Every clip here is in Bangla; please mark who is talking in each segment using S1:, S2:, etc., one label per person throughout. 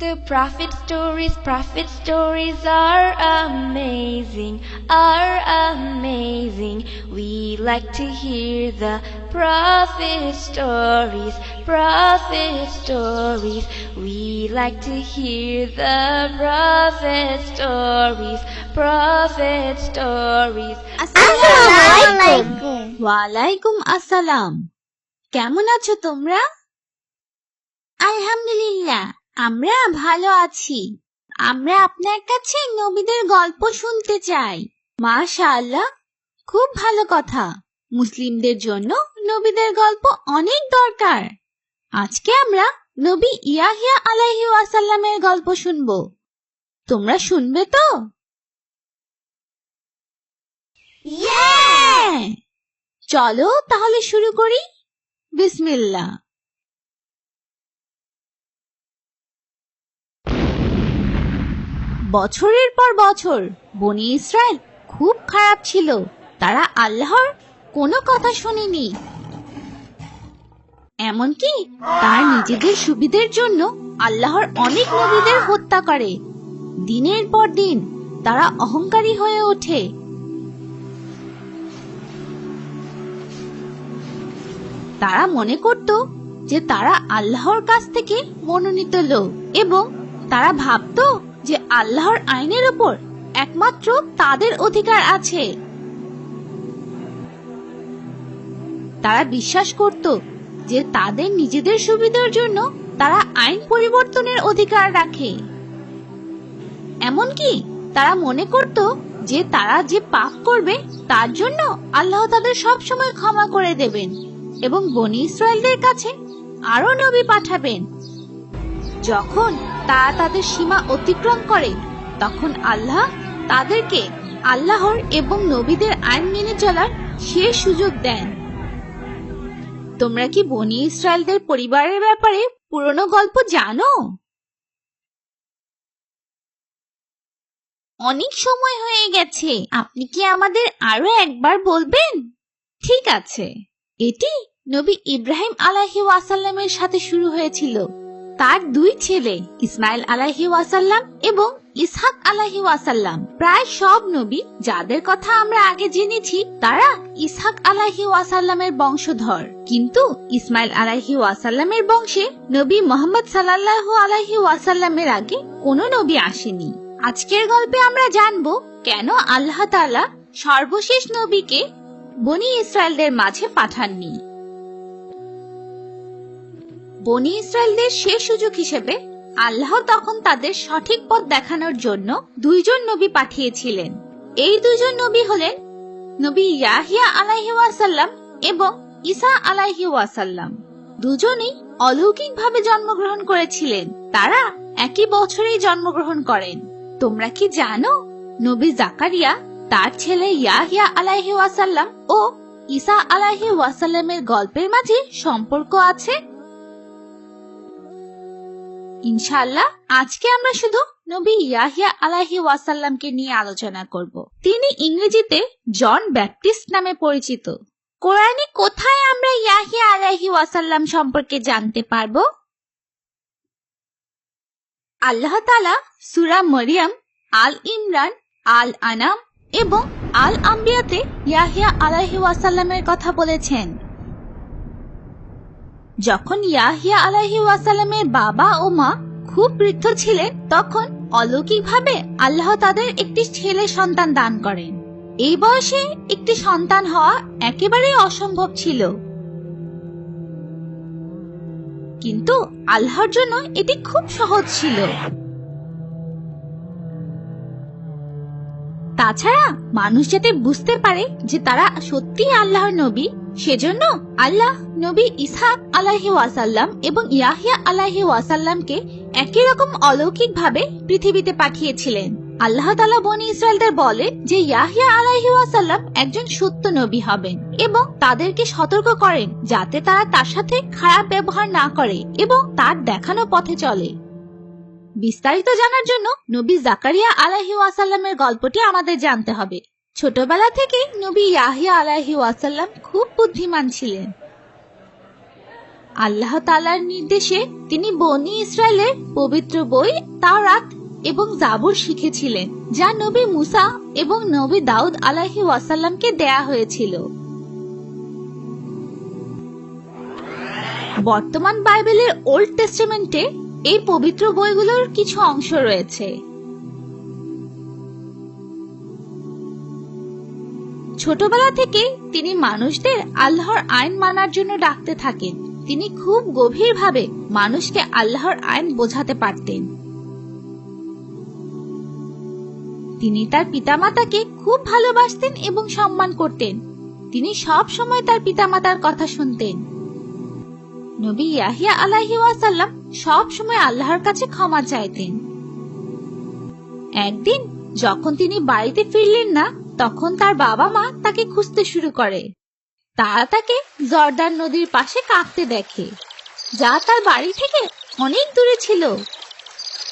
S1: The prophet stories are amazing, We like to hear the prophet stories, We like to hear the prophet stories.
S2: আসসালামু ওয়ালাইকুম আসসালাম। কেমন আছো তোমরা? আলহামদুলিল্লাহ, আমরা ভালো আছি। আমরা আপনার কাছে নবীদের গল্প শুনতে চাই। মাশাআল্লাহ, খুব ভালো কথা। মুসলিমদের জন্য নবীদের গল্প অনেক দরকার। আজকে আমরা নবী ইয়াহিয়া আলাইহিস সালামের গল্প শুনবো। তোমরা শুনবে তো? চলো তাহলে শুরু করি। বিসমিল্লাহ। বছরের পর বছর বনী ইসরায়েল খুব খারাপ ছিল। তারা আল্লাহর কোনো কথা শোনেনি। এমনকি তার নিজেদের সুবিধার জন্য আল্লাহর অনেক নবীদের হত্যা করে। দিনের পর দিন তারা অহংকারী হয়ে ওঠে। তারা মনে করত যে তারা আল্লাহর কাছ থেকে মনোনীত লোক এবং তারা ভাবত যে আল্লাহর আইনের উপর একমাত্র তাদের অধিকার আছে। তারা বিশ্বাস করত যে তাদের নিজেদের সুবিধার জন্য তারা আইন পরিবর্তনের অধিকার রাখে। এমনকি তারা মনে করত যে তারা যে পাপ করবে তার জন্য আল্লাহ তাদের সব সময় ক্ষমা করে দেবেন এবং বনী ইসরায়েলদের কাছে আরো নবী পাঠাবেন। যখন তারা তাদের সীমা অতিক্রম করে তখন আল্লাহ তাদেরকে আল্লাহর এবং নবীদের আইন মেনে চলার শেষ সুযোগ দেন। তোমরা কি বনী ইসরায়েলদের পরিবারের ব্যাপারে পুরনো গল্প জানো? অনেক সময় হয়ে গেছে, আপনি কি আমাদের আরো একবার বলবেন? ঠিক আছে। এটি নবী ইব্রাহিম আলাইহিস সালামের সাথে শুরু হয়েছিল। তার দুই ছেলে ইসমাইল আলাইহিস সালাম এবং ইসহাক আলাইহিস সালাম। প্রায় সব নবী যাদের কথা আমরা আগে জেনেছি তারা ইসহাক আলাইহিস সালামের বংশধর, কিন্তু ইসমাইল আলাইহিস সালামের বংশে নবী মুহাম্মদ সাল্লাল্লাহু আলাইহি ওয়াসাল্লামের আগে কোনো নবী আসেনি। আজকের গল্পে আমরা জানব কেন আল্লাহ তাআলা সর্বশেষ নবীকে বনী ইসরায়েলদের মাঝে পাঠাননি। বনী ইসরায়েলদের শেষ সুযোগ হিসেবে আল্লাহ তখন তাদের সঠিক পথ দেখানোর জন্য দুইজন নবী পাঠিয়েছিলেন। এই দুইজন নবী হলেন নবী ইয়াহিয়া আলাইহিস সালাম এবং ঈসা আলাইহিস সালাম। দুজনেই অলৌকিকভাবে জন্মগ্রহণ করেছিলেন। তারা একই বছরেই জন্মগ্রহণ করেন। তোমরা কি জানো নবী জাকারিয়া তার ছেলে ইয়াহিয়া আলাইহিস সালাম ও ঈসা আলাইহিস সালামের গল্পের মাঝে সম্পর্ক আছে? ইনশাআল্লাহ আজকে আমরা শুধু নবী ইয়াহিয়া আলাইহিস সালামকে নিয়ে আলোচনা করব। তিনি ইংরেজিতে জন ব্যাপটিস্ট নামে পরিচিত। কোরআনে কোথায় আমরা ইয়াহিয়া আলাইহিস সালাম সম্পর্কে জানতে পারবো? আল্লাহ তাআলা সূরা মরিয়ম, আল ইমরান, আল আনাম এবং আল আম্বিয়াতে ইয়াহিয়া আলাইহিস সালামের কথা বলেছেন। যখন ইয়াহিয়া আলাইহিস সালামের বাবা ও মা খুব বৃদ্ধ ছিলেন তখন অলৌকিকভাবে আল্লাহ তাদের একটি ছেলে সন্তান দান করেন। এই বয়সে একটি সন্তান হওয়া একেবারেই অসম্ভব ছিল, কিন্তু আল্লাহর জন্য এটি খুব সহজ ছিল। তাছাড়া মানুষ যাতে বুঝতে পারে যে তারা সত্যি আল্লাহর নবী, সেজন্য আল্লাহ নবী ইসহাক আলাইহিস সালাম এবং ইয়াহিয়া আলাইহিস সালামকে একই রকম অলৌকিকভাবে পৃথিবীতে পাঠিয়েছিলেন। আল্লাহ তাআলা বনী ইসরায়েলদের বলে যে ইয়াহিয়া আলাইহিস সালাম একজন সত্য নবী হবেন এবং তাদেরকে সতর্ক করেন যাতে তারা তার সাথে খারাপ ব্যবহার না করে এবং তার দেখানো পথে চলে। বিস্তারিত জানার জন্য নবী জাকারিয়া আলাইহিস সালামের গল্পটি আমাদের জানতে হবে। ছোটবেলা থেকে নবী ইয়াহিয়া আলাইহিস সালাম খুব বুদ্ধিমান ছিলেন। আল্লাহ তাআলার নির্দেশে তিনি বনী ইসরায়েলের পবিত্র বই তাওরাত এবং জাবুর শিখেছিলেন, যা নবী মুসা এবং নবী দাউদ আলাইহিস ওয়াসাল্লামকে দেয়া হয়েছিল। বর্তমান বাইবেলের ওল্ড টেস্টামেন্টে এই পবিত্র বইগুলোর কিছু অংশ রয়েছে। ছোটবেলা থেকে তিনি মানুষদের আল্লাহর আইন মানার জন্য ডাকতে থাকেন। তিনি খুব গভীরভাবে মানুষকে আল্লাহর আইন বোঝাতে পারতেন। তিনি তার পিতামাতাকে খুব ভালোবাসতেন এবং সম্মান করতেন। তিনি সব সময় তার পিতামাতার কথা শুনতেন। নবী ইয়াহিয়া আলাইহিস ওয়াসাল্লাম সব সময় আল্লাহর কাছে ক্ষমা চাইতেন। একদিন যখন তিনি বাড়িতে ফিরলেন না, তখন তার বাবা মা তাকে খুঁজতে শুরু করে। তারা তাকে জর্দান নদীর পাশে কাঁদতে দেখে, যা তার বাড়ি থেকে অনেক দূরে ছিল।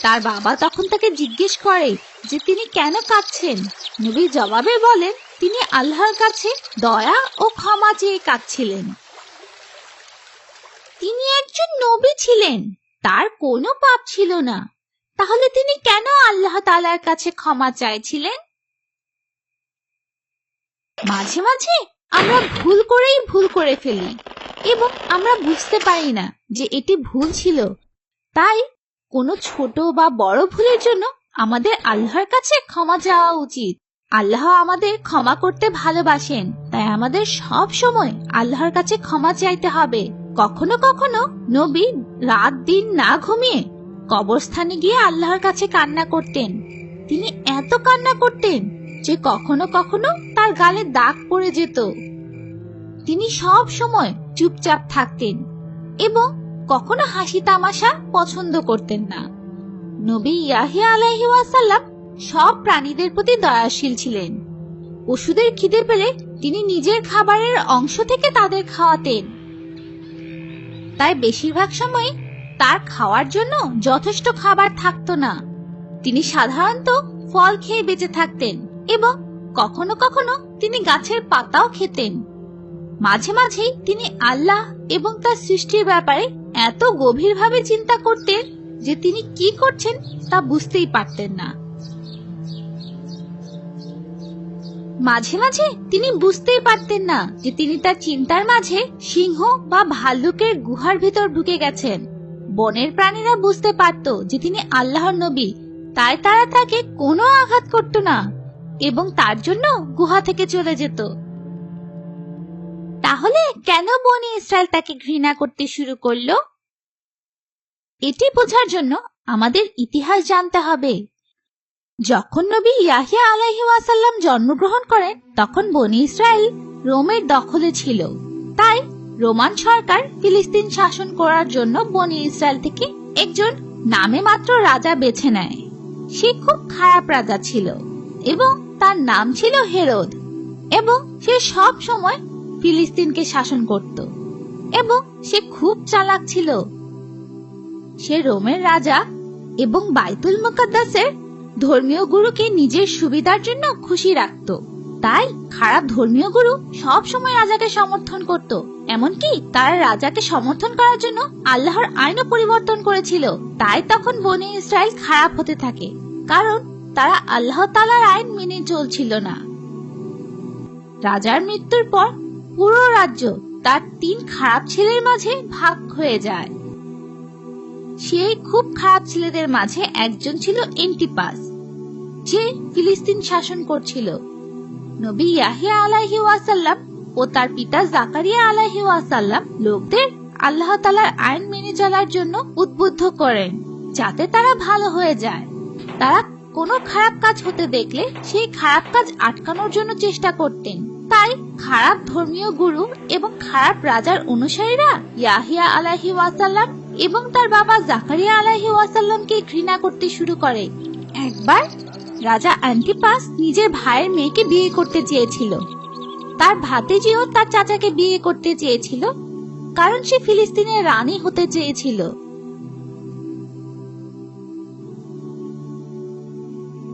S2: তার বাবা তখন তাকে জিজ্ঞেস করে যে তিনি কেন কাঁদছেন। নবী জবাবে বলেন তিনি আল্লাহর কাছে দয়া ও ক্ষমা চেয়ে কাঁদছিলেন। তিনি একজন নবী ছিলেন, তার কোনো পাপ ছিল না। তাহলে তিনি কেন আল্লাহ তাআলার কাছে ক্ষমা চাইছিলেন? মাঝে মাঝে আমরা ভুল করে ফেলি এবং আমরা বুঝতে পারি না যে এটি ভুল ছিল। তাই কোনো ছোট বা বড় ভুলের জন্য আমাদের আল্লাহর কাছে ক্ষমা চাওয়া উচিত। আল্লাহ আমাদের ক্ষমা করতে ভালোবাসেন, তাই আমাদের সব সময় আল্লাহর কাছে ক্ষমা চাইতে হবে। কখনো কখনো নবী রাত দিন না ঘুমিয়ে কবরস্থানে গিয়ে আল্লাহর কাছে কান্না করতেন। তিনি এত কান্না করতেন যে কখনো কখনো তার গালে দাগ পড়ে যেত। তিনি সব সময় চুপচাপ থাকতেন এবং কখনো হাসি তামাশা পছন্দ করতেন না। নবী ইয়াহিয়া আলাইহিস ওয়াসাল্লাম সব প্রাণীদের প্রতি দয়াশীল ছিলেন। পশুদের খিদে পেলে তিনি নিজের খাবারের অংশ থেকে তাদের খাওয়াতেন। তাই বেশিরভাগ সময় তার খাওয়ার জন্য যথেষ্ট খাবার থাকতো না। তিনি সাধারণত ফল খেয়ে বেঁচে থাকতেন এবং কখনো কখনো তিনি গাছের পাতাও খেতেন। মাঝে মাঝেই তিনি আল্লাহ এবং তার সৃষ্টির ব্যাপারে এত গভীরভাবে চিন্তা করতেন যে তিনি কি করছেন তা বুঝতেই পারতেন না। মাঝে মাঝে তিনি বুঝতেই পারতেন না যে তিনি তার চিন্তার মাঝে সিংহ বা ভাল্লুকের গুহার ভিতর ঢুকে গেছেন। বনের প্রাণীরা বুঝতে পারত যে তিনি আল্লাহর নবী, তাই তারা তাকে কোনো আঘাত করত না এবং তার জন্য গুহা থেকে চলে যেত। তাহলে কেন বনী ইসরায়েল তাকে ঘৃণা করতে শুরু করলো? এটি বোঝার জন্য আমাদের ইতিহাস জানতে হবে। যখন নবী ইয়াহিয়া আলাইহিস ওয়াসাল্লাম জন্মগ্রহণ করেন, তখন বনী ইসরায়েল রোমের দখলে ছিল। তাই রোমান সরকার ফিলিস্তিন শাসন করার জন্য বনী ইসরায়েল থেকে একজন নামে মাত্র রাজা বেছে নেয়। সে খুব খারাপ রাজা ছিল এবং তার নাম ছিল হেরোদ, এবং সে সব সময় ফিলিস্তিনকে শাসন করত এবং সে খুব চালাক ছিল। সে রোমের রাজা এবং বাইতুল মুকাদ্দাসের ধর্মীয় গুরুকে নিজের সুবিধার জন্য খুশি রাখত। তাই খারাপ ধর্মীয় গুরু সব সময় রাজাকে সমর্থন করত। এমনকি তারা রাজাকে সমর্থন করার জন্য আল্লাহর আইনও পরিবর্তন করেছিল। তাই তখন বনী ইসরায়েল খারাপ হতে থাকে, কারণ তারা আল্লাহ তাআলার আইন মেনে চলছিল না। রাজার মৃত্যুর পর পুরো রাজ্য তার 3 খারাপ ছেলের মাঝে ভাগ হয়ে যায়। সেই খুব খারাপ ছেলেদের মাঝে একজন ছিল এন্টিপাস, যে ফিলিস্তিন শাসন করছিল। নবী ইয়াহিয়া আলাইহিস ওয়াসাল্লাম ও তার পিতা জাকারিয়া আলাইহিস ওয়াসাল্লাম লোকদের আল্লাহ তাআলার আইন মেনে চলার জন্য উদ্বুদ্ধ করেন, যাতে তারা ভালো হয়ে যায়। তারা কোনো খারাপ কাজ হতে দেখলে সেই খারাপ কাজ আটকানোর জন্য চেষ্টা করতেন। তাই খারাপ ধর্মীয় গুরু এবং খারাপ রাজার অনুসারীরা ইয়াহিয়া আলাইহিস ওয়াসাল্লাম এবং তার বাবা জাকারিয়া আলাইহিস ওয়াসাল্লামকে ঘৃণা করতে শুরু করে। একবার রাজা অ্যান্টিপাস নিজের ভাইয়ের মেয়েকে বিয়ে করতে চেয়েছিল। তার ভাতিজিও তার চাচাকে বিয়ে করতে চেয়েছিল, কারণ সে ফিলিস্তিনের রানী হতে চেয়েছিল।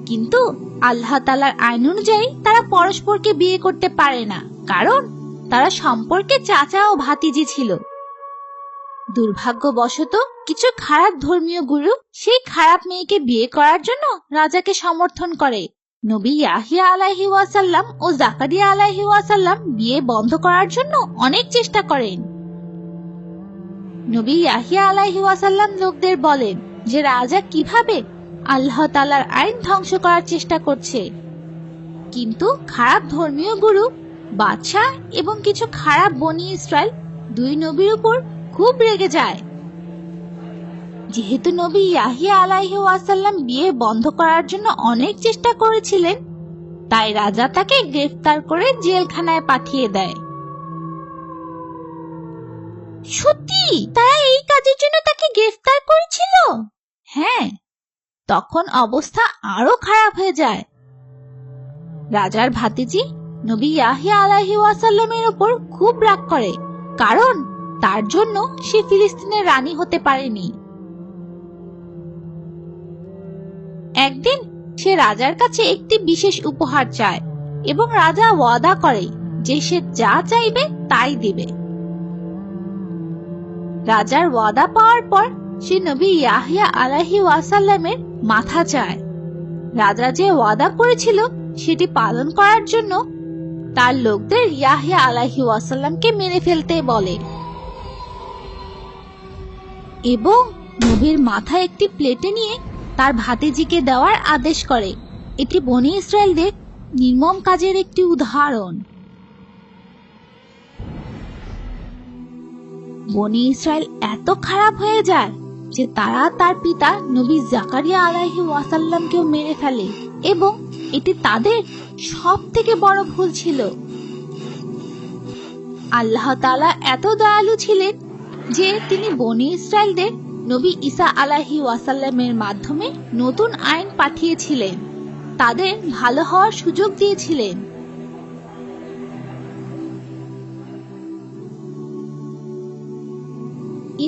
S2: কিন্তু আল্লাহ তাআলার আইন অনুযায়ী তারা পরস্পরকে বিয়ে করতে পারে না, কারণ তারা সম্পর্কে চাচা ও ভাতিজি ছিল। দুর্ভাগ্যবশত কিছু খারাপ ধর্মীয় গুরু সেই খারাপ মেয়েকে বিয়ে করার জন্য রাজাকে সমর্থন করে। নবী ইয়াহিয়া আলাইহি ওয়াসাল্লাম ও জাকারিয়া আলাইহি ওয়াসাল্লাম বিয়ে বন্ধ করার জন্য অনেক চেষ্টা করেন। নবী ইয়াহিয়া আলাইহি ওয়াসাল্লাম লোকদের বলেন যে রাজা কিভাবে আল্লাহ তাআলার আইন ধ্বংস করার চেষ্টা করছে, কিন্তু খারাপ ধর্মীয় গুরু, বাদশাহ এবং কিছু খারাপ বনী ইসরাইল দুই নবীর উপর খুব রেগে যায়। যেহেতু নবী ইয়াহিয়া আলাইহি ওয়াসাল্লাম বিয়ে বন্ধ করার জন্য অনেক চেষ্টা করেছিলেন, তাই রাজা তাকে গ্রেফতার করে জেলখানায় পাঠিয়ে দেয়। সত্যি তারা এই কাজের জন্য তাকে গ্রেফতার করেছিল? হ্যাঁ, তখন অবস্থা আরো খারাপ হয়ে যায়। রাজার ভাতিজি নবী ইয়াহিয়া আলাইহি ওয়াসাল্লামের উপর খুব রাগ করে, কারণ তার জন্য সে ফিলিস্তিনের রানী হতে পারেনি। একদিন সে রাজার কাছে একটি বিশেষ উপহার চায় এবং রাজা ওয়াদা করে যে সে যা চাইবে তাই দিবে। রাজার ওয়াদা পাওয়ার পর সে নবী ইয়াহিয়া আলাইহি ওয়াসাল্লামের মাথা চায়। রাজা যে ওয়াদা করেছিল সেটি পালন করার জন্য তার লোকদের ইয়াহিয়া আলাইহি ওয়াসাল্লামকে মেরে ফেলতে বলে এবং নবীর মাথা একটি প্লেটে নিয়ে তার ভাতিজিকে দেওয়ার আদেশ করে। এটি বনী ইসরায়েলদের নির্মম কাজের একটি উদাহরণ। বনী ইসরায়েল এত খারাপ হয়ে যায় যে তারা তার পিতা নবী জাকারিয়া আলাইহি ওয়াসাল্লামকেও মেরে ফেলে এবং এটি তাদের সবথেকে বড় ভুল ছিল। আল্লাহ তাআলা এত দয়ালু ছিলেন যে তিনি বনী ইসরায়েলদের নবী ঈসা আলাইহি ওয়াসাল্লামের মাধ্যমে নতুন আইন পাঠিয়েছিলেন, তাদের ভালো হওয়ার সুযোগ দিয়েছিলেন।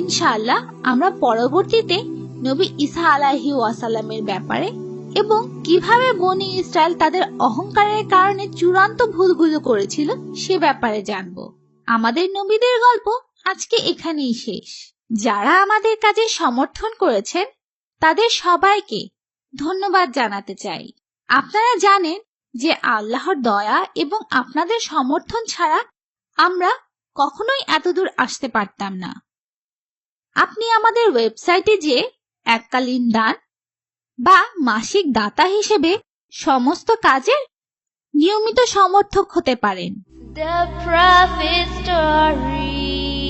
S2: ইনশাআল্লাহ আমরা পরবর্তীতে নবী ঈসা আলাইহি ওয়াসাল্লামের ব্যাপারে এবং কিভাবে বনী ইসরায়েল তাদের অহংকারের কারণে চূড়ান্ত ভুলগুলো করেছিল সে ব্যাপারে জানব। আমাদের নবীদের গল্প আজকে এখানেই শেষ। যারা আমাদের কাজে সমর্থন করেছেন তাদের সবাইকে ধন্যবাদ জানাতে চাই। আপনারা জানেন যে আল্লাহর দয়া এবং আপনাদের সমর্থন ছাড়া আমরা কখনোই এতদূর আসতে পারতাম না। আপনি আমাদের ওয়েবসাইটে যে এককালীন দান বা মাসিক দাতা হিসেবে সমস্ত কাজের নিয়মিত সমর্থক হতে পারেন।
S1: The Prophet Story